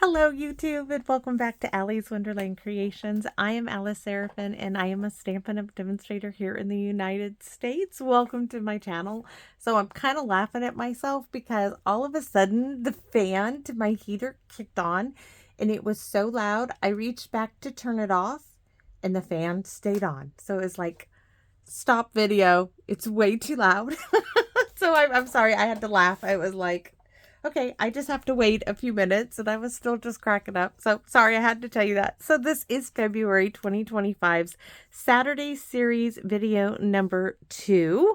Hello YouTube and welcome back to Allie's Wonderland Creations. I am Alice Seraphin and I am a Stampin' Up! Demonstrator here in the United States. Welcome to my channel. So I'm kind of laughing at myself because all of a sudden the fan to my heater kicked on and it was so loud. I reached back to turn it off and the fan stayed on. So it's like, stop video. It's way too loud. So I'm sorry. I had to laugh. I was like, okay, I just have to wait a few minutes, and I was still just cracking up. So sorry, I had to tell you that. So this is February 2025's Saturday series video number 2.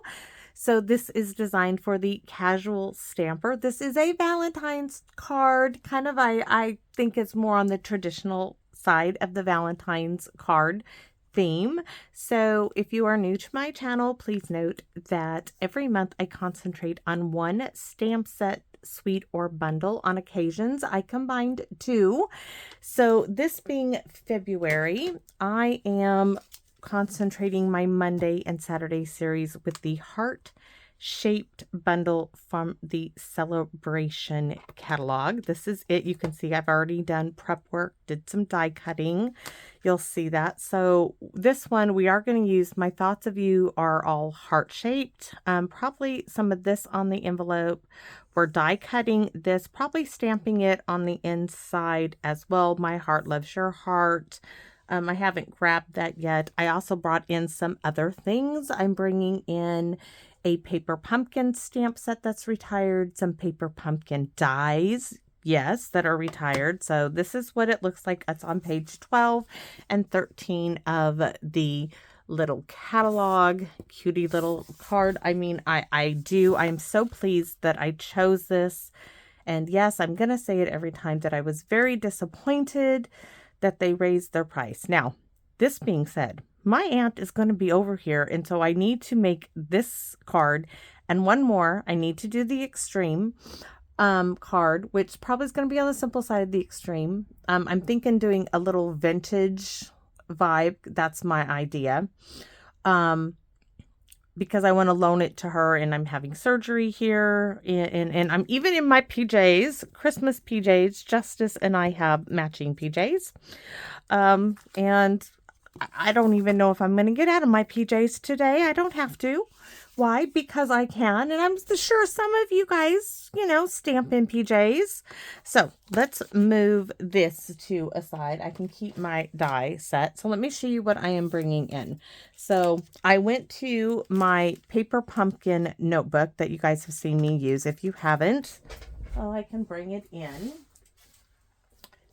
So this is designed for the casual stamper. This is a Valentine's card. Kind of, I think it's more on the traditional side of the Valentine's card theme. So if you are new to my channel, please note that every month I concentrate on one stamp set, suite, or bundle. On occasions I combined 2. So this being February, I am concentrating my Monday and Saturday series with the heart shaped bundle from the Celebration catalog. This is it. You can see I've already done prep work, did some die cutting. You'll see that. So this one we are going to use My Thoughts of You are all heart shaped. Probably some of this on the envelope. We're die cutting this, probably stamping it on the inside as well. My heart loves your heart. I haven't grabbed that yet. I also brought in some other things. I'm bringing in a paper pumpkin stamp set that's retired, some paper pumpkin dies, yes, that are retired. So this is what it looks like. It's on page 12 and 13 of the little catalog. Cutie little card. I mean, I'm so pleased that I chose this. And yes, I'm going to say it every time that I was very disappointed that they raised their price. Now, this being said, my aunt is going to be over here, and so I need to make this card and one more. I need to do the extreme card, which probably is going to be on the simple side of the extreme. I'm thinking doing a little vintage vibe. That's my idea. Because I want to loan it to her, and I'm having surgery here, and I'm even in my PJs, Christmas PJs. Justice and I have matching PJs. And I don't even know if I'm going to get out of my PJs today. I don't have to. Why? Because I can. And I'm sure some of you guys, stamp in PJs. So let's move this to a side. I can keep my die set. So let me show you what I am bringing in. So I went to my paper pumpkin notebook that you guys have seen me use. If you haven't, I can bring it in.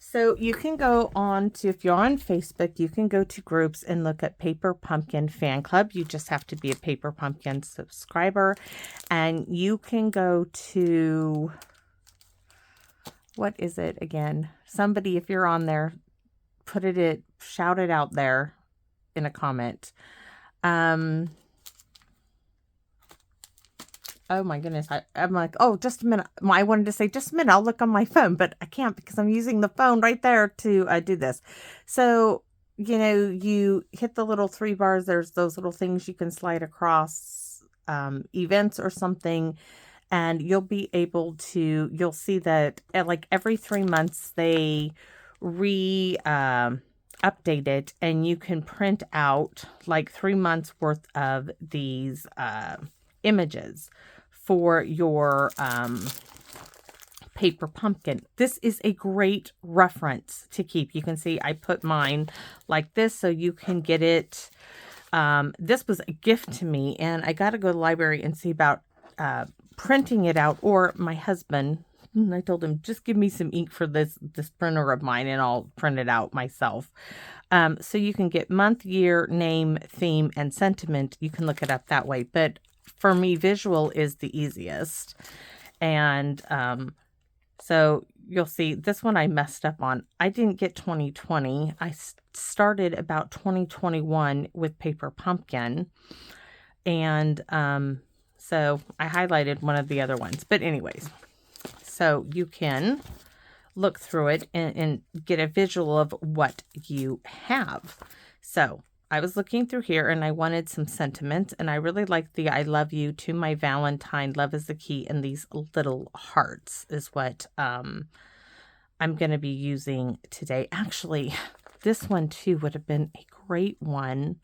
So you can go on to, if you're on Facebook, you can go to groups and look at Paper Pumpkin Fan Club. You just have to be a Paper Pumpkin subscriber. And you can go to, what is it again? Somebody, if you're on there, shout it out there in a comment. Oh my goodness. I'm like, oh, just a minute. I wanted to say just a minute. I'll look on my phone, but I can't because I'm using the phone right there to do this. So, you hit the little 3 bars. There's those little things you can slide across events or something. And you'll be able to, you'll see that like every 3 months they update it, and you can print out like 3 months worth of these images for your paper pumpkin. This is a great reference to keep. You can see I put mine like this so you can get it. This was a gift to me, and I got to go to the library and see about printing it out, or my husband, I told him, just give me some ink for this printer of mine and I'll print it out myself. So you can get month, year, name, theme, and sentiment. You can look it up that way. But for me, visual is the easiest. And so you'll see this one I messed up on. I didn't get 2020. I started about 2021 with Paper Pumpkin. And so I highlighted one of the other ones. But anyways, so you can look through it and get a visual of what you have. So I was looking through here and I wanted some sentiment, and I really like the I love you to my Valentine, love is the key, and these little hearts is what I'm going to be using today. Actually, this one too would have been a great one,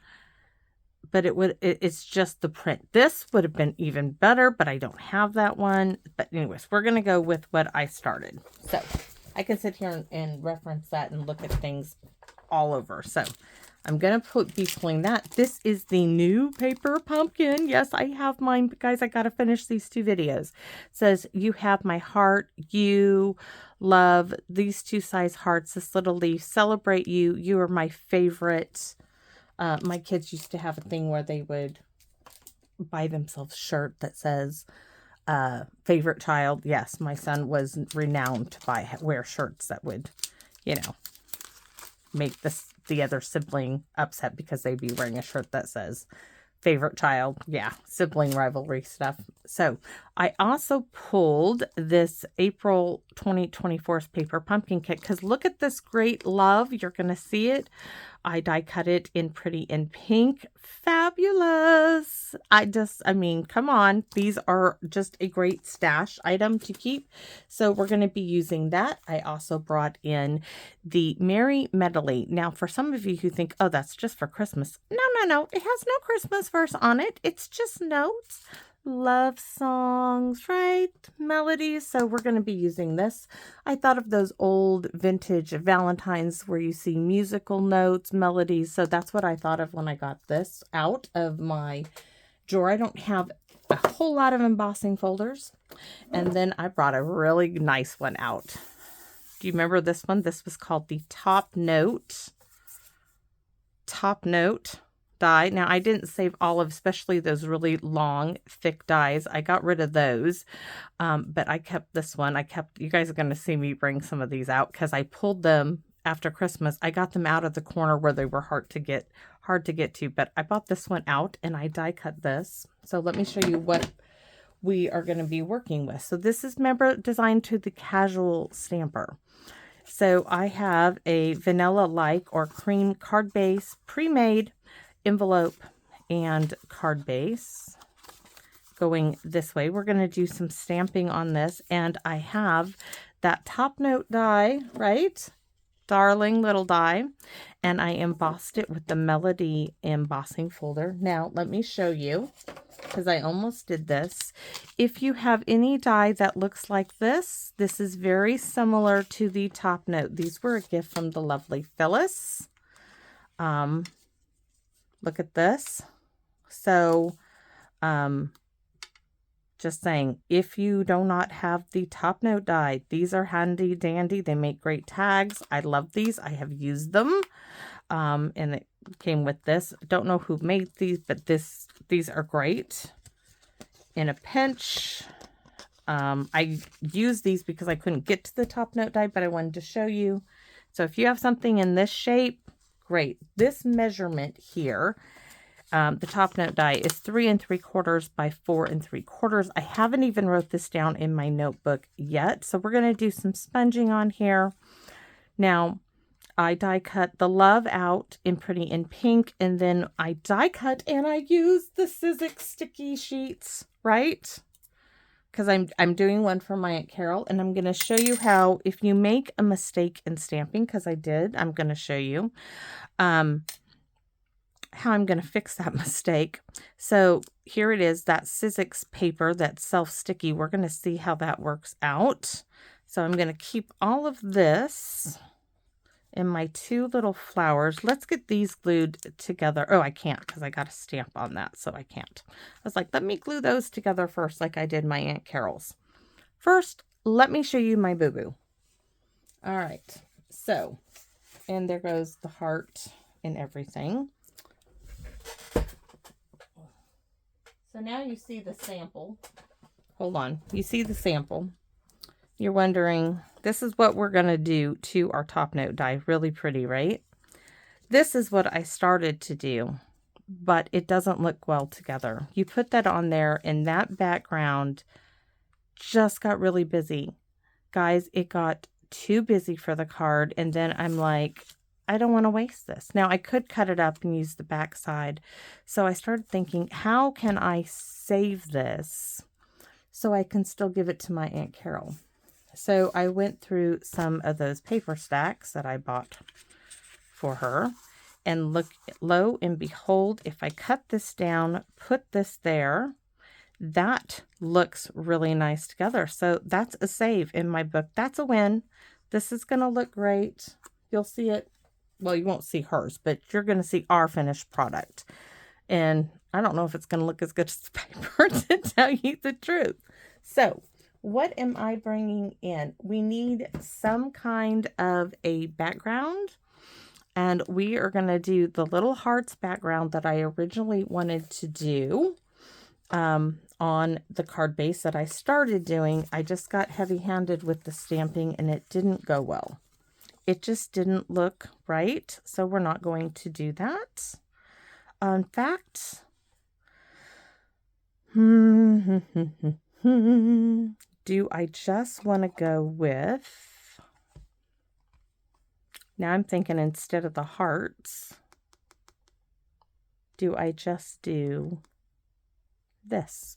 but it's just the print. This would have been even better, but I don't have that one. But anyways, we're going to go with what I started. So I can sit here and reference that and look at things all over. So I'm going to be pulling that. This is the new paper pumpkin. Yes, I have mine. Guys, I got to finish these 2 videos. It says, you have my heart. You love these 2 size hearts. This little leaf. Celebrate you. You are my favorite. My kids used to have a thing where they would buy themselves a shirt that says, favorite child. Yes, my son was renowned to wear shirts that would, you know, make the other sibling upset because they'd be wearing a shirt that says favorite child. Yeah, sibling rivalry stuff. So I also pulled this April 2024 Paper Pumpkin Kit because look at this great love. You're going to see it. I die cut it in Pretty in Pink. Fabulous. I mean, come on. These are just a great stash item to keep. So we're going to be using that. I also brought in the Merry Medley. Now, for some of you who think, oh, that's just for Christmas. No, no, no. It has no Christmas verse on it. It's just notes. Love songs, right? Melodies. So we're going to be using this. I thought of those old vintage Valentines where you see musical notes, melodies. So that's what I thought of when I got this out of my drawer. I don't have a whole lot of embossing folders. And then I brought a really nice one out. Do you remember this one? This was called the Top Note die. Now, I didn't save all of, especially those really long, thick dies. I got rid of those, but I kept this one. You guys are going to see me bring some of these out because I pulled them after Christmas. I got them out of the corner where they were hard to get to, but I bought this one out and I die cut this. So let me show you what we are going to be working with. So this is, remember, designed to the casual stamper. So I have a vanilla-like or cream card base, pre-made envelope and card base going this way. We're going to do some stamping on this, and I have that Top Note die, right? Darling little die, and I embossed it with the Melidy Embossing folder. Now let me show you, because I almost did this. If you have any die that looks like this is very similar to the Top Note. These were a gift from the lovely Phyllis. Look at this. So, just saying, if you do not have the Top Note die, these are handy dandy. They make great tags. I love these. I have used them. And it came with this. Don't know who made these, but these are great. In a pinch. I used these because I couldn't get to the Top Note die, but I wanted to show you. So if you have something in this shape, great. This measurement here, the Top Note die is 3 3/4 by 4 3/4. I haven't even wrote this down in my notebook yet. So we're going to do some sponging on here. Now, I die cut the love out in Pretty in Pink, and then I die cut and I use the Sizzix sticky sheets, right? Because I'm doing one for my Aunt Carol, and I'm going to show you how, if you make a mistake in stamping, because I did, I'm going to show you how I'm going to fix that mistake. So here it is, that Sizzix paper that's self-sticky. We're going to see how that works out. So I'm going to keep all of this in my 2 little flowers. Let's get these glued together. Oh, I can't because I got a stamp on that, so I can't. I was like, let me glue those together first like I did my Aunt Carol's. First, let me show you my boo-boo. All right, so, and there goes the heart and everything. So now you see the sample. Hold on, you see the sample. You're wondering, this is what we're going to do to our Top Note die. Really pretty, right? This is what I started to do, but it doesn't look well together. You put that on there, and that background just got really busy. Guys, it got too busy for the card, and then I'm like, I don't want to waste this. Now, I could cut it up and use the back side. So I started thinking, how can I save this so I can still give it to my Aunt Carol? So I went through some of those paper stacks that I bought for her, and look, lo and behold, if I cut this down, put this there, that looks really nice together. So that's a save in my book. That's a win. This is going to look great. You'll see it. Well, you won't see hers, but you're going to see our finished product. And I don't know if it's going to look as good as the paper, to tell you the truth. So what am I bringing in? We need some kind of a background. And we are going to do the little hearts background that I originally wanted to do on the card base that I started doing. I just got heavy-handed with the stamping and it didn't go well. It just didn't look right. So we're not going to do that. In fact, do I just want to go with, now I'm thinking instead of the hearts, do I just do this?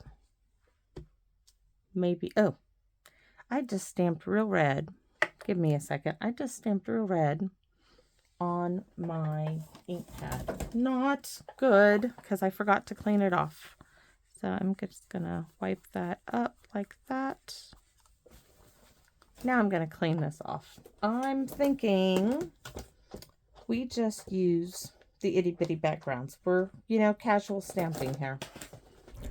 Maybe, oh, I just stamped real red. Give me a second. I just stamped real red on my ink pad. Not good, because I forgot to clean it off. So I'm just gonna wipe that up like that. Now I'm gonna clean this off. I'm thinking we just use the itty bitty backgrounds. We're, you know, casual stamping here.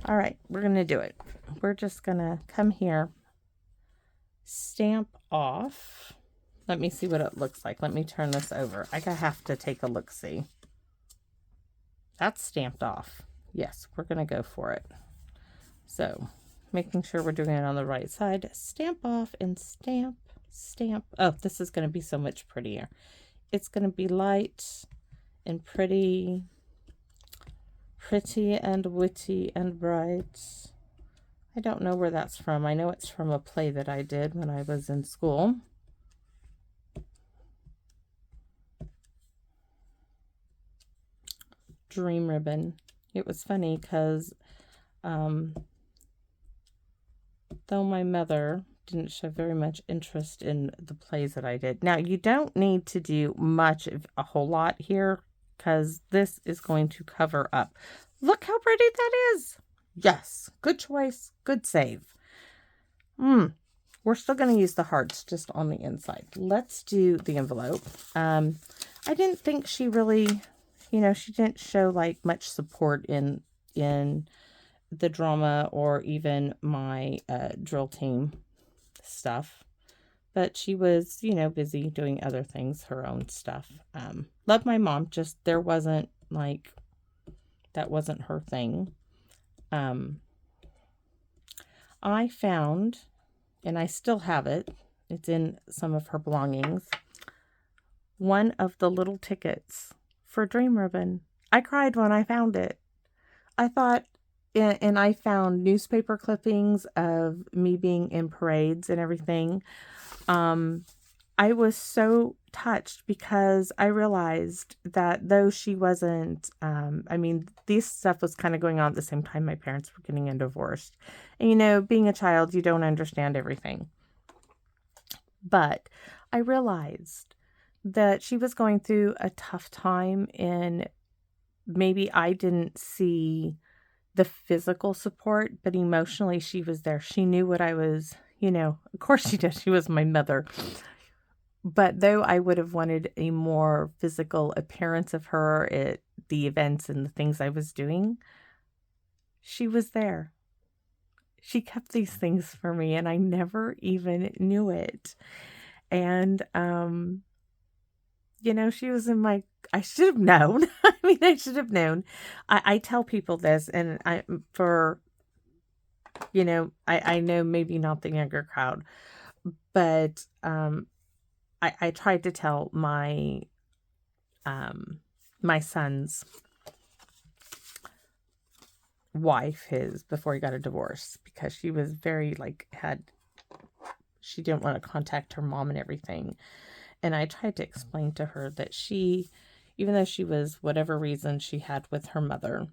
All right, we're gonna do it. We're just gonna come here, stamp off. Let me see what it looks like. Let me turn this over. I have to take a look-see. That's stamped off. Yes, we're going to go for it. So, making sure we're doing it on the right side. Stamp off and stamp, stamp. Oh, this is going to be so much prettier. It's going to be light and pretty. Pretty and witty and bright. I don't know where that's from. I know it's from a play that I did when I was in school. Dream ribbon. It was funny because though my mother didn't show very much interest in the plays that I did. Now, you don't need to do much of a whole lot here because this is going to cover up. Look how pretty that is. Yes, good choice, good save. We're still going to use the hearts just on the inside. Let's do the envelope. I didn't think she really, you know, she didn't show like much support in the drama or even my drill team stuff. But she was, you know, busy doing other things, her own stuff. Love my mom, just there wasn't like, that wasn't her thing. I found, and I still have it, it's in some of her belongings, one of the little tickets for Dream Ribbon. I cried when I found it. I thought, and I found newspaper clippings of me being in parades and everything. I was so touched because I realized that though she wasn't, I mean, this stuff was kind of going on at the same time my parents were getting divorced. And, you know, being a child, you don't understand everything. But I realized that she was going through a tough time, and maybe I didn't see the physical support, but emotionally she was there. She knew what I was, you know, of course she did. She was my mother. But though I would have wanted a more physical appearance of her at the events and the things I was doing, she was there. She kept these things for me, and I never even knew it. And, you know, she was in my, I should have known. I mean, I should have known. I tell people this, and you know, I know maybe not the younger crowd, but, I tried to tell my my son's wife before he got a divorce, because she was very like she didn't want to contact her mom and everything. And I tried to explain to her that she, even though she was whatever reason she had with her mother,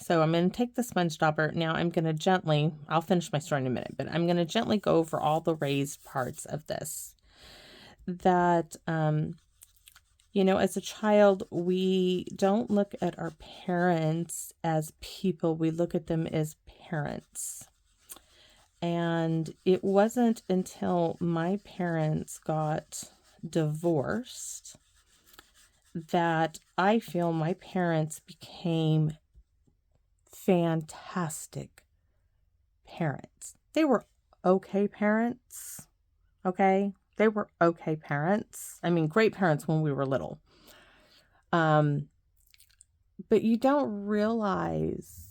So I'm going to take the sponge dauber. Now I'm going to gently, I'll finish my story in a minute, but I'm going to gently go over all the raised parts of this. That, you know, as a child, we don't look at our parents as people. We look at them as parents. And it wasn't until my parents got divorced that I feel my parents became fantastic parents. They were okay parents, okay? They were okay parents. I mean, great parents when we were little. But you don't realize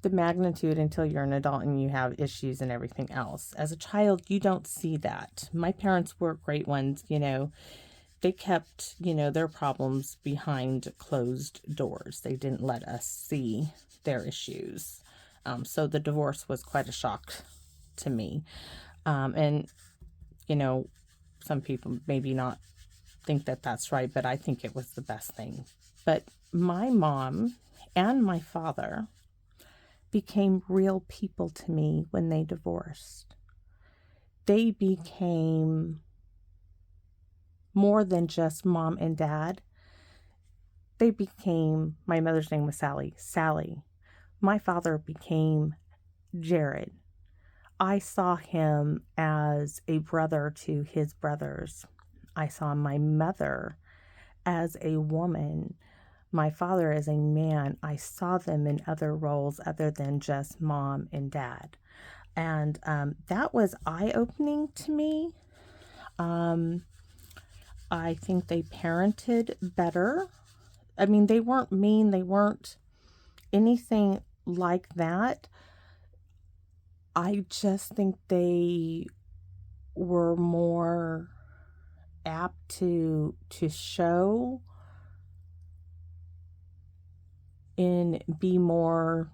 the magnitude until you're an adult and you have issues and everything else. As a child, you don't see that. My parents were great ones, you know. They kept, you know, their problems behind closed doors. They didn't let us see their issues. So the divorce was quite a shock to me. And, you know, some people maybe not think that that's right, but I think it was the best thing. But my mom and my father became real people to me when they divorced. They became more than just mom and dad. They became, my mother's name was Sally. My father became Jared. I saw him as a brother to his brothers. I saw my mother as a woman, my father as a man. I saw them in other roles other than just mom and dad. And that was eye-opening to me. I think they parented better. I mean, they weren't mean. They weren't anything like that. I just think they were more apt to show and be more,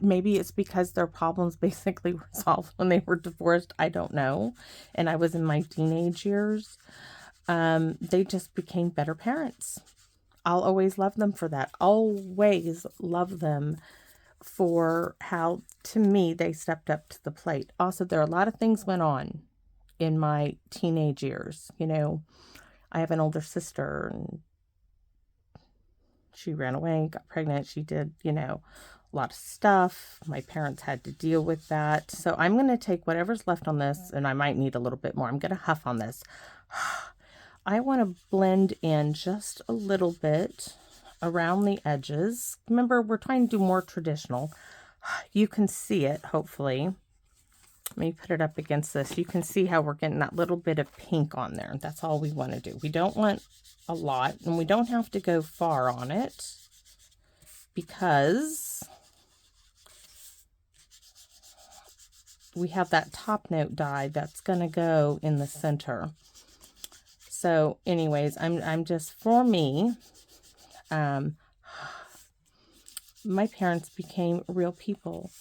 maybe it's because their problems basically were solved when they were divorced. I don't know. And I was in my teenage years. They just became better parents. I'll always love them for that. Always love them for how, to me, they stepped up to the plate. Also, there are a lot of things went on in my teenage years. You know, I have an older sister, and she ran away, got pregnant. She did, you know, a lot of stuff. My parents had to deal with that. So I'm going to take whatever's left on this, and I might need a little bit more. I'm going to huff on this. I want to blend in just a little bit around the edges. Remember, we're trying to do more traditional. You can see it, hopefully. Let me put it up against this. You can see how we're getting that little bit of pink on there. That's all we want to do. We don't want a lot, and we don't have to go far on it because we have that top note die that's going to go in the center. So anyways, I'm just, for me, my parents became real people.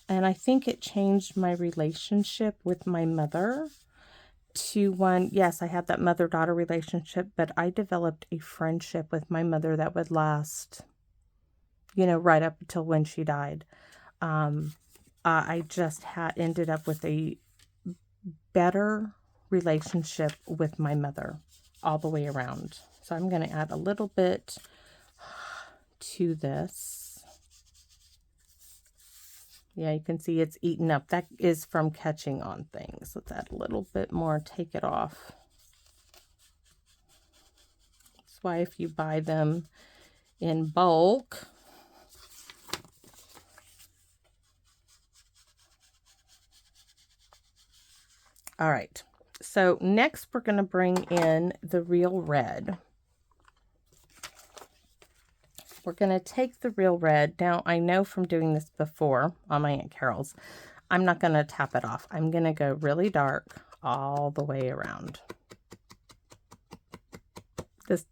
And I think it changed my relationship with my mother to one, yes, I had that mother-daughter relationship, but I developed a friendship with my mother that would last, you know, right up until when she died. I just ended up with a better relationship with my mother all the way around. So I'm going to add a little bit to this. Yeah, you can see it's eaten up. That is from catching on things. Let's add a little bit more, take it off. That's why if you buy them in bulk, all right. So next we're going to bring in the real red. We're going to take the real red. Now, I know from doing this before on my Aunt Carol's, I'm not going to tap it off. I'm going to go really dark all the way around. This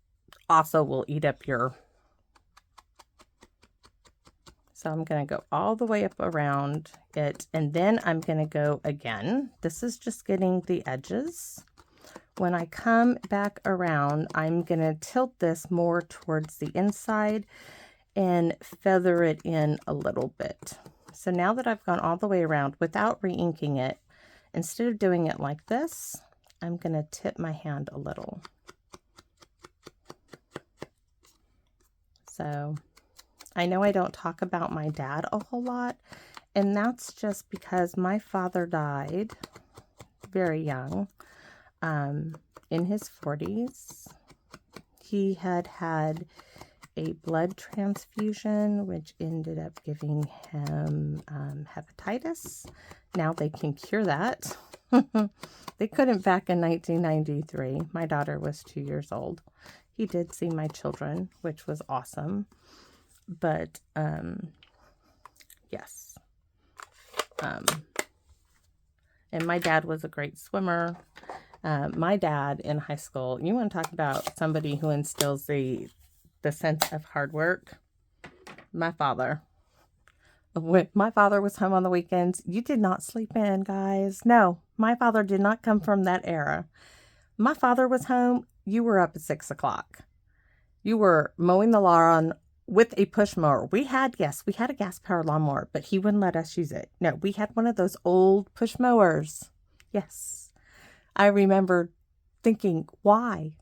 also will eat up your... So I'm going to go all the way up around it, and then I'm going to go again. This is just getting the edges. When I come back around, I'm going to tilt this more towards the inside, and feather it in a little bit. So now that I've gone all the way around without re-inking it, instead of doing it like this, I'm going to tip my hand a little. So I know I don't talk about my dad a whole lot, and that's just because my father died very young, in his 40s. He had had a blood transfusion, which ended up giving him hepatitis. Now they can cure that. They couldn't back in 1993. My daughter was 2 years old. He did see my children, which was awesome. But, yes. And my dad was a great swimmer. My dad in high school, you want to talk about somebody who instills the sense of hard work? My father. When my father was home on the weekends, you did not sleep in, guys. No, my father did not come from that era. My father was home, you were up at 6 o'clock. You were mowing the lawn with a push mower. We had a gas powered lawnmower, but he wouldn't let us use it. No, we had one of those old push mowers. Yes. I remember thinking, why?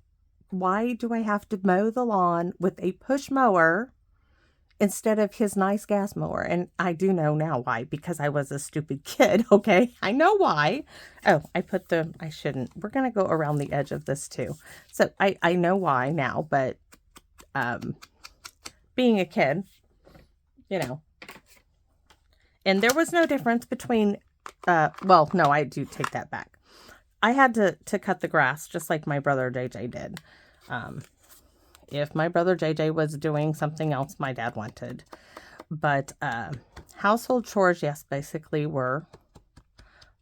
Why do I have to mow the lawn with a push mower instead of his nice gas mower? And I do know now why, because I was a stupid kid, okay? I know why. Oh, I shouldn't. We're going to go around the edge of this too. So I know why now, but being a kid, you know. And there was no difference between, well, no, I do take that back. I had to cut the grass just like my brother JJ did. If my brother JJ was doing something else my dad wanted. But household chores, yes, basically were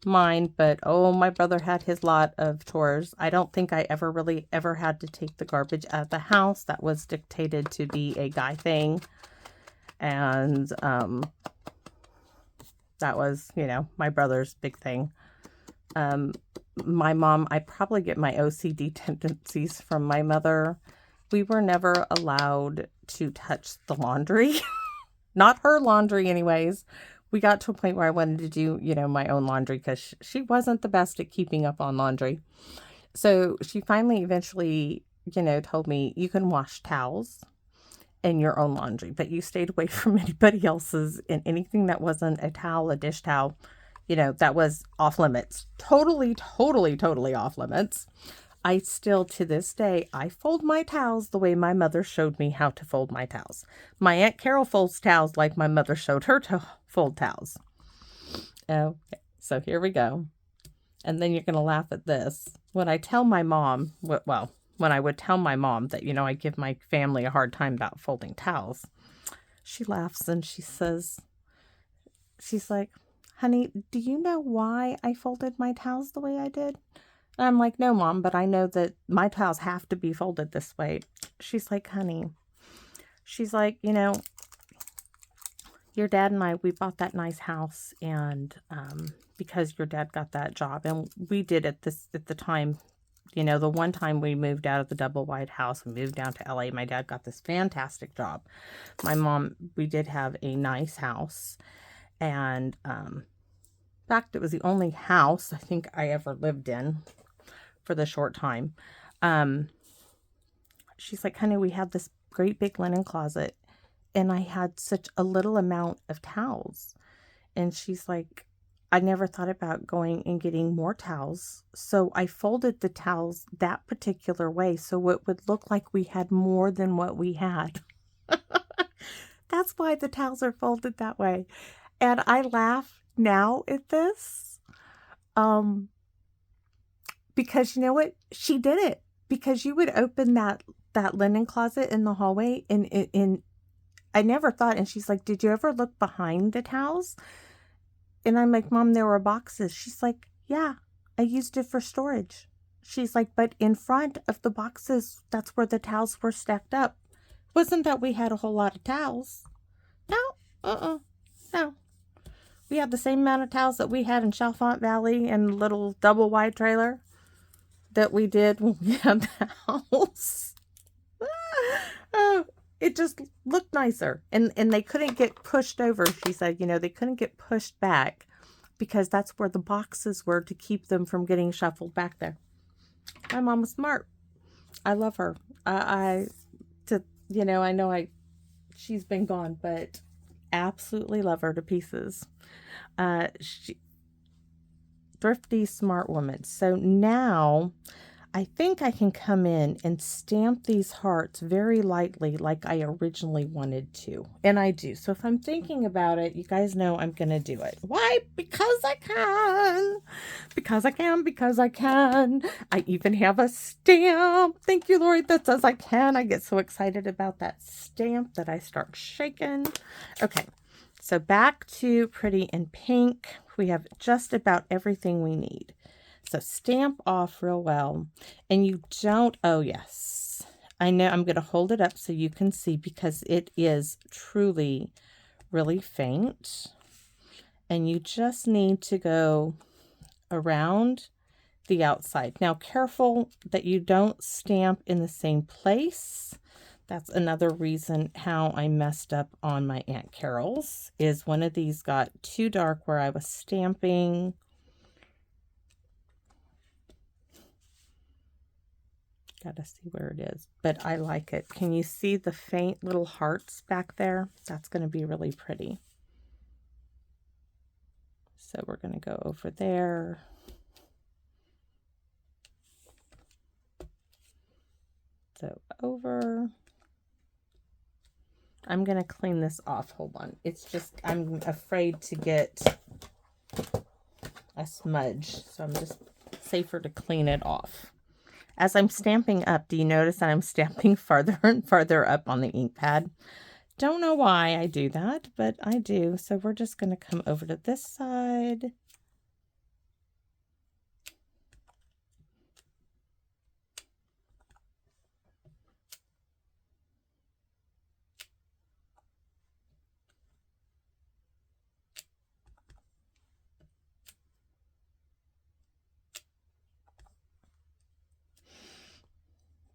mine. But, oh, my brother had his lot of chores. I don't think I ever had to take the garbage out of the house. That was dictated to be a guy thing. And that was, you know, my brother's big thing. My mom, I probably get my OCD tendencies from my mother. We were never allowed to touch the laundry. Not her laundry anyways. We got to a point where I wanted to do, you know, my own laundry because she wasn't the best at keeping up on laundry. So she finally eventually, you know, told me you can wash towels in your own laundry, but you stayed away from anybody else's, and anything that wasn't a towel, a dish towel, you know, that was off limits. Totally, totally, totally off limits. I still, to this day, I fold my towels the way my mother showed me how to fold my towels. My Aunt Carol folds towels like my mother showed her to fold towels. Okay, so here we go. And then you're going to laugh at this. When I tell my mom, well, when I would tell my mom that, you know, I give my family a hard time about folding towels, she laughs and she says, she's like, honey, do you know why I folded my towels the way I did? And I'm like, no, Mom, but I know that my towels have to be folded this way. She's like, honey, she's like, you know, your dad and I, we bought that nice house, and because your dad got that job, and we did at the time, you know, the one time we moved out of the double wide house, we moved down to LA, my dad got this fantastic job. My mom, we did have a nice house, and in fact, it was the only house I think I ever lived in for the short time. She's like, honey, we had this great big linen closet, and I had such a little amount of towels. And she's like, I never thought about going and getting more towels. So I folded the towels that particular way so it would look like we had more than what we had. That's why the towels are folded that way. And I laugh now at this. Because you know what? She did it. Because you would open that linen closet in the hallway, and I never thought, and she's like, did you ever look behind the towels? And I'm like, Mom, there were boxes. She's like, yeah, I used it for storage. She's like, but in front of the boxes, that's where the towels were stacked up. Wasn't that we had a whole lot of towels? No, no. We had the same amount of towels that we had in Chalfont Valley in a little double wide trailer that we did when we had the house. Oh, it just looked nicer. And they couldn't get pushed over. She said, you know, they couldn't get pushed back because that's where the boxes were to keep them from getting shuffled back there. My mom was smart. I love her. You know, I know she's been gone, but absolutely love her to pieces. Thrifty, smart woman. So now I think I can come in and stamp these hearts very lightly like I originally wanted to. And I do. So if I'm thinking about it, you guys know I'm going to do it. Why? Because I can. Because I can. Because I can. I even have a stamp. Thank you, Lord, that says I can. I get so excited about that stamp that I start shaking. Okay. So back to Pretty in Pink. We have just about everything we need. So stamp off real well. And you don't, oh yes. I know I'm going to hold it up so you can see because it is truly really faint. And you just need to go around the outside. Now careful that you don't stamp in the same place. That's another reason how I messed up on my Aunt Carol's, is one of these got too dark where I was stamping. Gotta see where it is, but I like it. Can you see the faint little hearts back there? That's going to be really pretty. So we're going to go over there. So over. I'm going to clean this off. Hold on. It's just, I'm afraid to get a smudge. So I'm just safer to clean it off. As I'm stamping up, do you notice that I'm stamping farther and farther up on the ink pad? Don't know why I do that, but I do. So we're just going to come over to this side.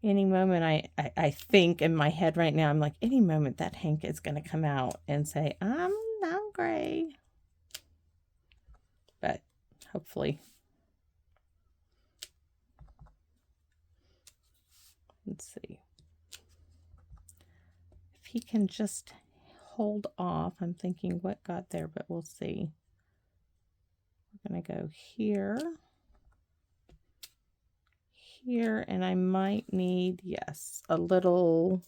Any moment I think in my head right now, I'm like, any moment that Hank is going to come out and say, I'm gray. But hopefully. Let's see. If he can just hold off. I'm thinking what got there, but we'll see. We're going to go here. Here, and I might need, yes, a little,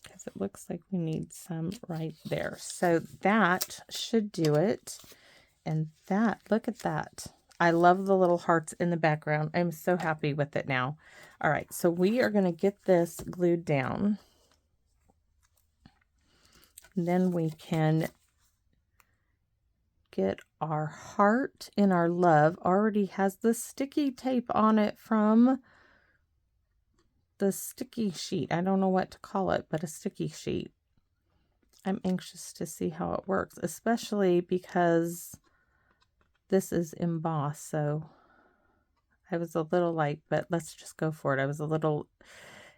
because it looks like we need some right there. So that should do it. And that, look at that. I love the little hearts in the background. I'm so happy with it now. All right, so we are going to get this glued down. And then we can get our heart in our love. Already has the sticky tape on it from the sticky sheet. I don't know what to call it, but a sticky sheet. I'm anxious to see how it works, especially because this is embossed. So I was a little like, but let's just go for it. I was a little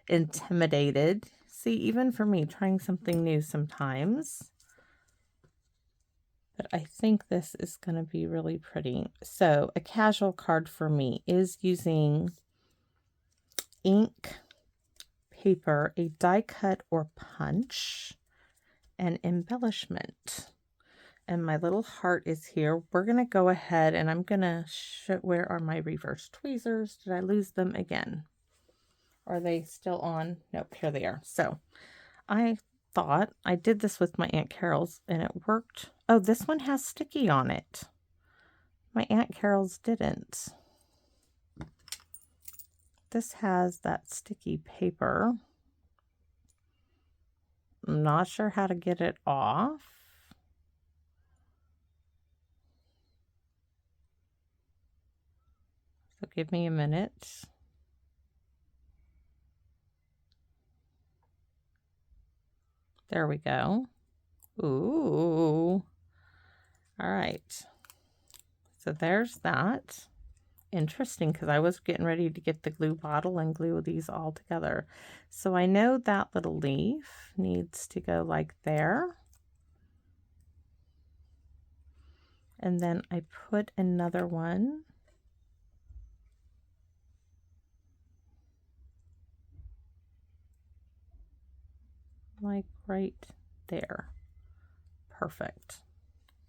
intimidated. See, even for me, trying something new sometimes. But I think this is going to be really pretty. So a casual card for me is using ink, paper, a die cut or punch, and embellishment. And my little heart is here. We're going to go ahead and I'm going to show, where are my reverse tweezers? Did I lose them again? Are they still on? Nope, here they are. So I thought I did this with my Aunt Carol's and it worked. Oh, this one has sticky on it. My Aunt Carol's didn't. This has that sticky paper. I'm not sure how to get it off. So give me a minute. There we go. Ooh. All right. So there's that. interesting because I was getting ready to get the glue bottle and glue these all together. So I know that little leaf needs to go like there. And then I put another one like right there. Perfect.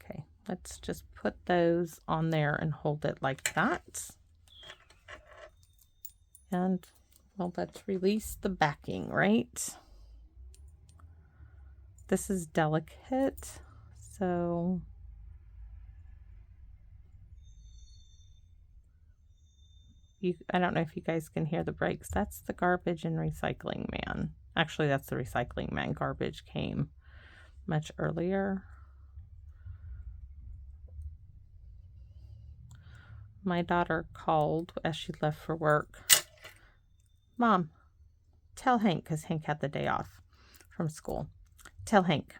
Okay, let's just put those on there and hold it like that. And well, let's release the backing, right? This is delicate, so I don't know if you guys can hear the brakes. That's the garbage and recycling man. Actually, that's the recycling man. Garbage came much earlier. My daughter called as she left for work. Mom, tell Hank, because Hank had the day off from school. Tell Hank,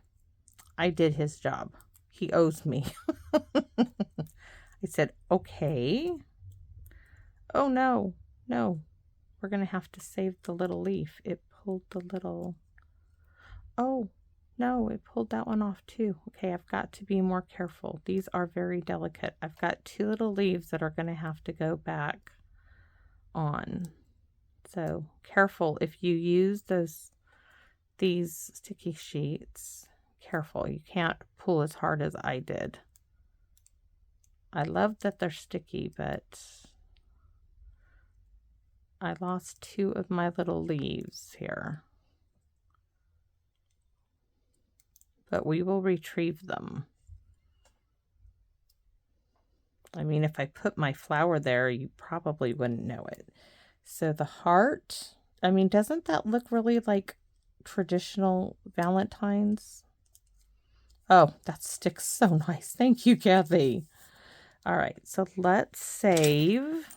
I did his job. He owes me. I said, okay. Oh, no, no. We're going to have to save the little leaf. It pulled the little... Oh, no, it pulled that one off too. Okay, I've got to be more careful. These are very delicate. I've got 2 little leaves that are going to have to go back on. So careful if you use these sticky sheets. Careful, you can't pull as hard as I did. I love that they're sticky, but I lost 2 of my little leaves here. But we will retrieve them. I mean, if I put my flower there, you probably wouldn't know it. So the heart, I mean, doesn't that look really like traditional Valentine's? Oh, that sticks so nice. Thank you, Kathy. All right, so let's save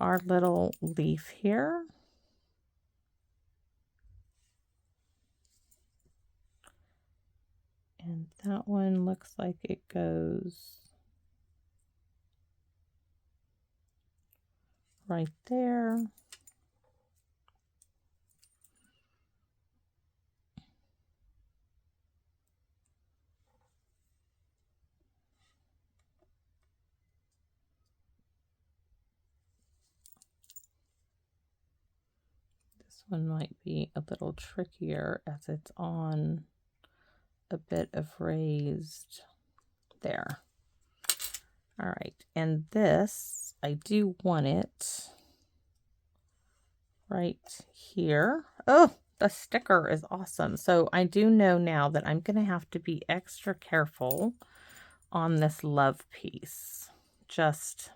our little leaf here. And that one looks like it goes right there. This one might be a little trickier as it's on a bit of raised there. All right, and this, I do want it right here. Oh, the sticker is awesome. So I do know now that I'm going to have to be extra careful on this love piece, just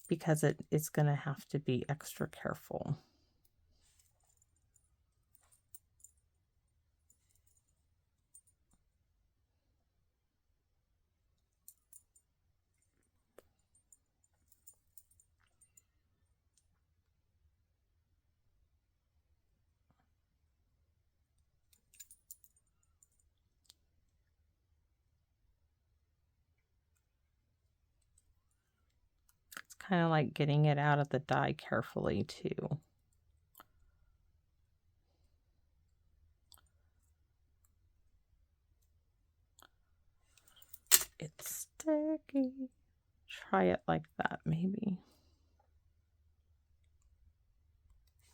because it is going to have to be extra careful. Kind of like getting it out of the die carefully too. It's sticky. Try it like that maybe.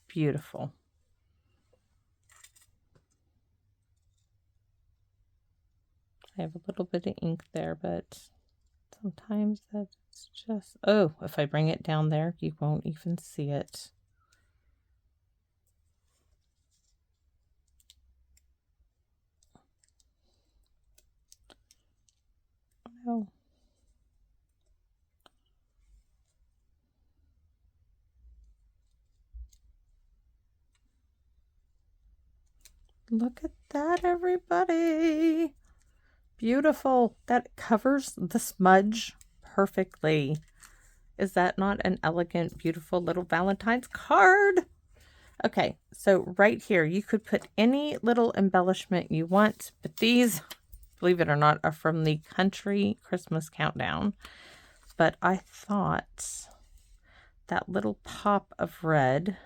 Beautiful. I have a little bit of ink there, but sometimes that's just... Oh, if I bring it down there, you won't even see it. No. Look at that, everybody. Beautiful. That covers the smudge perfectly. Is that not an elegant, beautiful little Valentine's card? Okay, so right here, you could put any little embellishment you want, but these, believe it or not, are from the Country Christmas Countdown. but I thought that little pop of red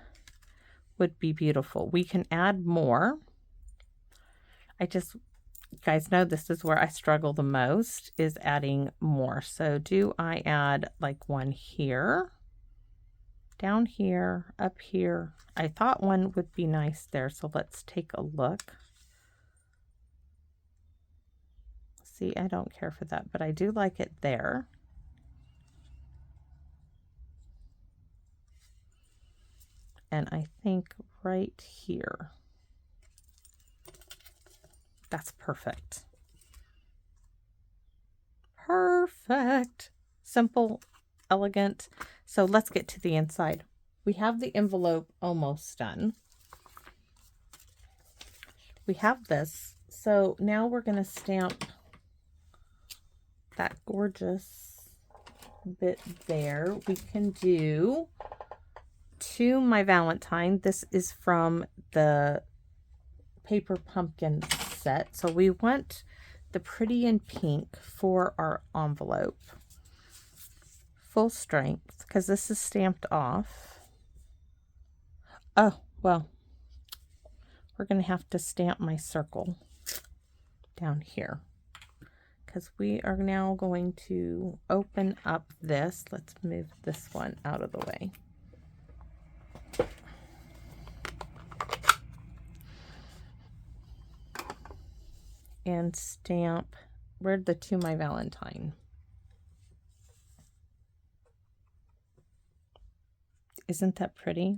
would be beautiful. We can add more. You guys know this is where I struggle the most, is adding more. So do I add like one here, down here, up here? I thought one would be nice there, so let's take a look. See, I don't care for that, but I do like it there. And I think right here. That's perfect. Perfect. Simple, elegant. So let's get to the inside. We have the envelope almost done. We have this. So now we're going to stamp that gorgeous bit there. We can do To My Valentine. This is from the Paper Pumpkin set. So we want the pretty in pink for our envelope. Full strength, because this is stamped off. Oh, well, we're going to have to stamp my circle down here, because we are now going to open up this. Let's move this one out of the way. And stamp, where'd the To My Valentine? Isn't that pretty?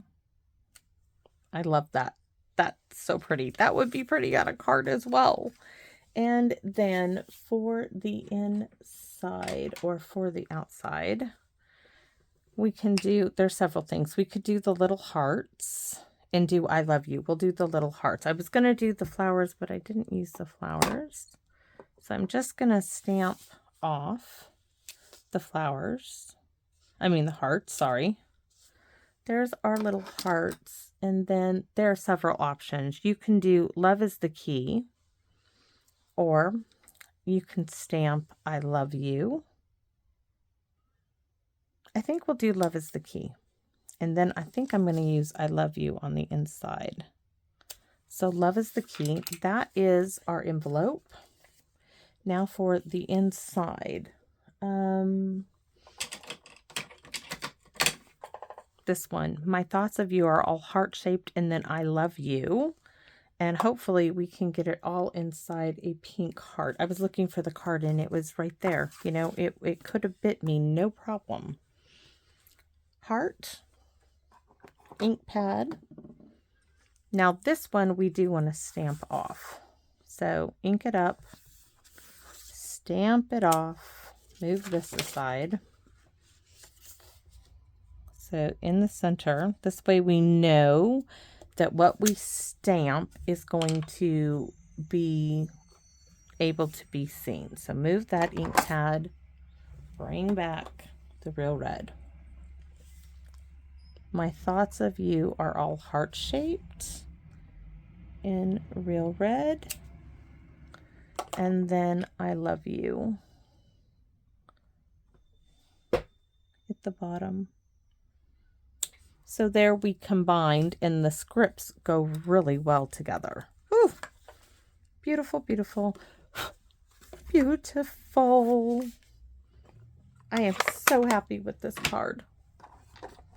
I love that. That's so pretty. That would be pretty on a card as well. And then for the inside, or for the outside, we can do, there's several things. We could do the little hearts and do I love you. We'll do the little hearts. I was going to do the flowers, but I didn't use the flowers. So I'm just going to stamp off the flowers. I mean the hearts, sorry. There's our little hearts. And then there are several options. You can do Love is the Key, or you can stamp I love you. I think we'll do Love is the Key. And then I think I'm going to use I love you on the inside. So Love is the Key. That is our envelope. Now for the inside. This one. My thoughts of you are all heart-shaped, and then I love you. And hopefully we can get it all inside a pink heart. I was looking for the card and it was right there. You know, it could have bit me, no problem. Heart. Ink pad. Now this one we do want to stamp off. So ink it up. Stamp it off. Move this aside. So in the center, this way we know that what we stamp is going to be able to be seen. So move that ink pad, bring back the real red. My thoughts of you are all heart-shaped in real red. And then I love you at the bottom. So there we combined, and the scripts go really well together. Ooh, beautiful, beautiful, beautiful. I am so happy with this card.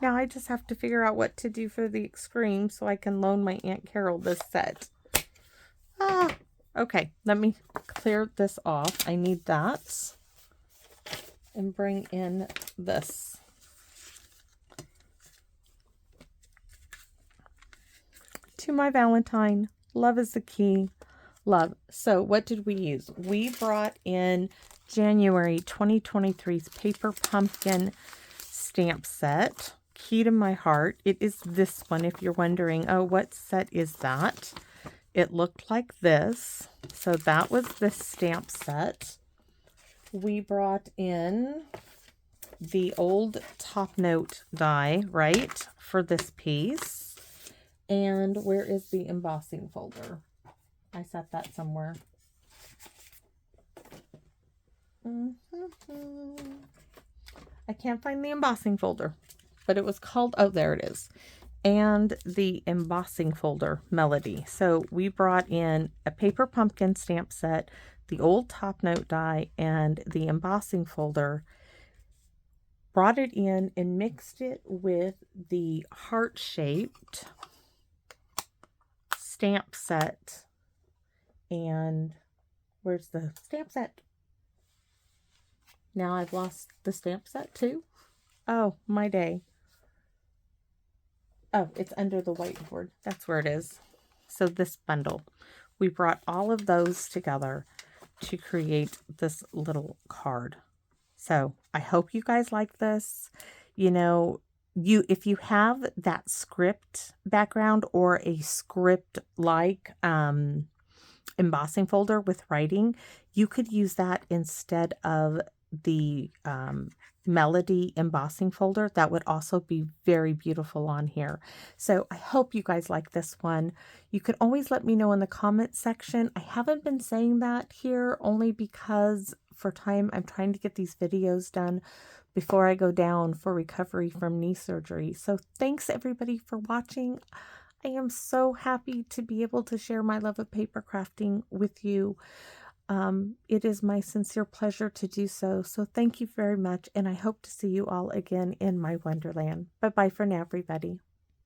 Now I just have to figure out what to do for the Extreme so I can loan my Aunt Carol this set. Okay, let me clear this off. I need that. And bring in this. To My Valentine, Love is the Key, love. So what did we use? We brought in January 2023's Paper Pumpkin stamp set, Key to My Heart. It is this one, if you're wondering, oh, what set is that? It looked like this. So that was the stamp set. We brought in the old top note die, right, for this piece. And where is the embossing folder? I set that somewhere. I can't find the embossing folder, but it was called, oh, there it is. And the embossing folder, Melidy. So we brought in a paper pumpkin stamp set, the old top note die, and the embossing folder. Brought it in and mixed it with the heart-shaped stamp set. And where's the stamp set? Now I've lost the stamp set too. Oh, my day. Oh, it's under the whiteboard. That's where it is. So this bundle, we brought all of those together to create this little card. So I hope you guys like this. You know, if you have that script background or a script like embossing folder with writing, you could use that instead of the Melidy embossing folder. That would also be very beautiful on here. So I hope you guys like this one. You can always let me know in the comment section. I haven't been saying that here only because for time I'm trying to get these videos done before I go down for recovery from knee surgery. So thanks everybody for watching. I am so happy to be able to share my love of paper crafting with you. It is my sincere pleasure to do so. So thank you very much. And I hope to see you all again in my Wonderland. Bye-bye for now, everybody.